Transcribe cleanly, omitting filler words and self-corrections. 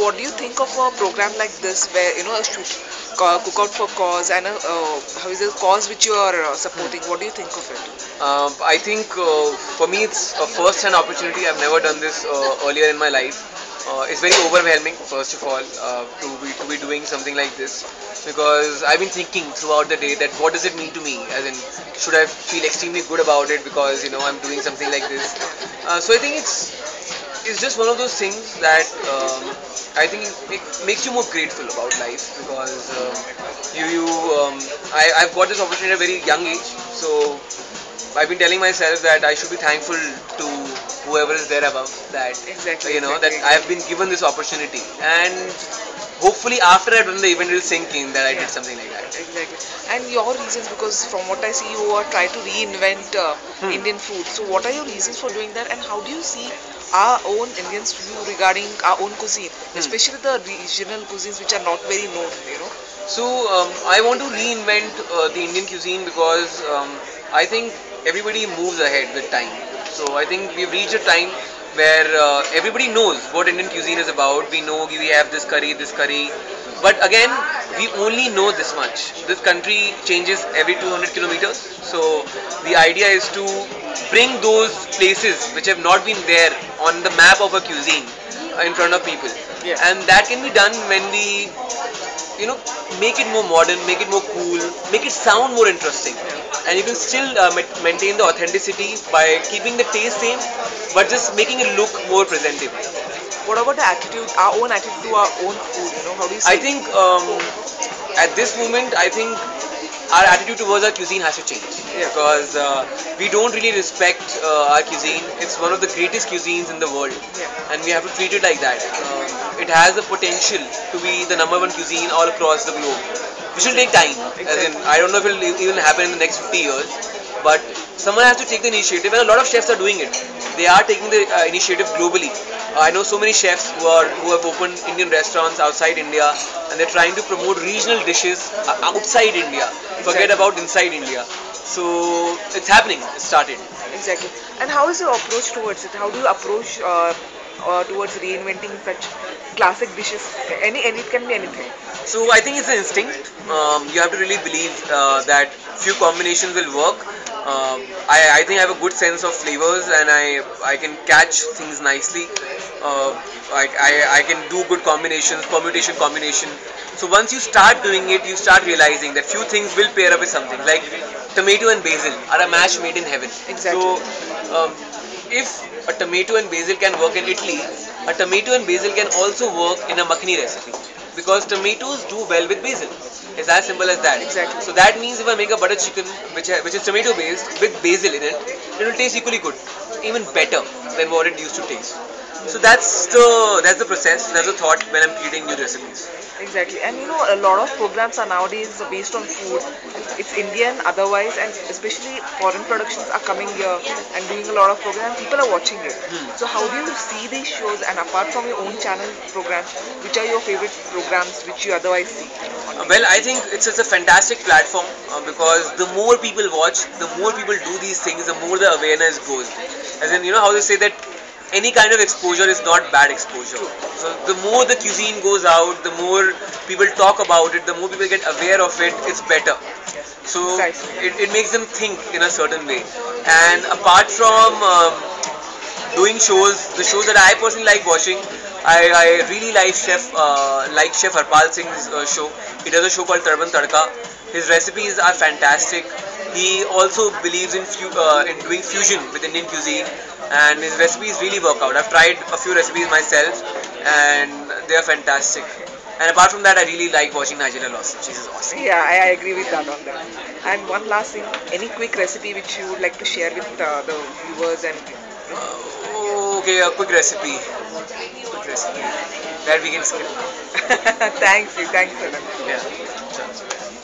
what do you think of a program like this, where a shoot, cook out for cause, and a how is it cause which you are supporting? What do you think of it? I think for me it's a first-hand opportunity. I've never done this earlier in my life. It's very overwhelming, first of all, to be doing something like this because I've been thinking throughout the day that what does it mean to me? As in, should I feel extremely good about it because I'm doing something like this? So I think it's just one of those things that I think it makes you more grateful about life because I've got this opportunity at a very young age. So I've been telling myself that I should be thankful to whoever is there above that Exactly, that exactly, I've exactly. been given this opportunity and hopefully after I've done the event it'll sink in that I did Yeah, something like that. exactly. And your reasons, because from what I see, you are trying to reinvent Hmm. Indian food. So, what are your reasons for doing that, and how do you see our own Indians' view regarding our own cuisine, Hmm. especially the regional cuisines which are not very known? So I want to reinvent the Indian cuisine because I think everybody moves ahead with time. So I think we've reached a time where everybody knows what Indian cuisine is about. We know we have this curry. But again, we only know this much. This country changes every 200 kilometers. So the idea is to bring those places which have not been there on the map of a cuisine in front of people. Yeah. And that can be done when we you know make it more modern, make it more cool, make it sound more interesting, and you can still maintain the authenticity by keeping the taste same but just making it look more presentable. What about the attitude, our own attitude to our own food? How do you I see it? think at this moment I think our attitude towards our cuisine has to change Yeah. because we don't really respect our cuisine. It's one of the greatest cuisines in the world Yeah. and we have to treat it like that. It has the potential to be the number one cuisine all across the globe. Which will take time. As in, I Exactly. don't know if it will even happen in the next 50 years, but someone has to take the initiative, and a lot of chefs are doing it. They are taking the initiative globally. I know so many chefs who have opened Indian restaurants outside India, and they're trying to promote regional dishes outside India. Forget Exactly. about inside India. So it's happening. It started. Exactly. And how is your approach towards it? How do you approach towards reinventing such classic dishes? And it can be anything. So I think it's an instinct. You have to really believe that few combinations will work. I think I have a good sense of flavors and I can catch things nicely. I can do good combinations, permutation combination. So once you start doing it, you start realizing that few things will pair up with something. Like tomato and basil are a match made in heaven. Exactly. So um, if a tomato and basil can work in Italy, a tomato and basil can also work in a makhani recipe because tomatoes do well with basil. It's as simple as that. Exactly. So that means if I make a butter chicken which is tomato based with basil in it, it will taste equally good, even better than what it used to taste. So that's the process, that's the thought when I'm creating new recipes. Exactly. And a lot of programs are nowadays based on food. It's Indian otherwise, and especially foreign productions are coming here and doing a lot of programs. People are watching it. So how do you see these shows? And apart from your own channel programs, which are your favorite programs which you otherwise see on Well, TV? I think it's a fantastic platform because the more people watch, the more people do these things, the more the awareness goes. As in, you know how they say that any kind of exposure is not bad exposure. True. So the more the cuisine goes out, the more people talk about it, the more people get aware of it, it's better. So Precisely. it makes them think in a certain way. And apart from doing shows, the shows that I personally like watching, I really like Chef Harpal Singh's show. He does a show called Tarban Tadka. His recipes are fantastic. He also believes in doing fusion with Indian cuisine, and his recipes really work out. I've tried a few recipes myself, and they are fantastic. And apart from that, I really like watching Nigella Lawson. She's awesome. Yeah, I agree with that on that. And one last thing, any quick recipe which you would like to share with the viewers and Okay, a quick recipe. Quick recipe that we can skip. thanks you, thanks Saran. Yeah. Sure.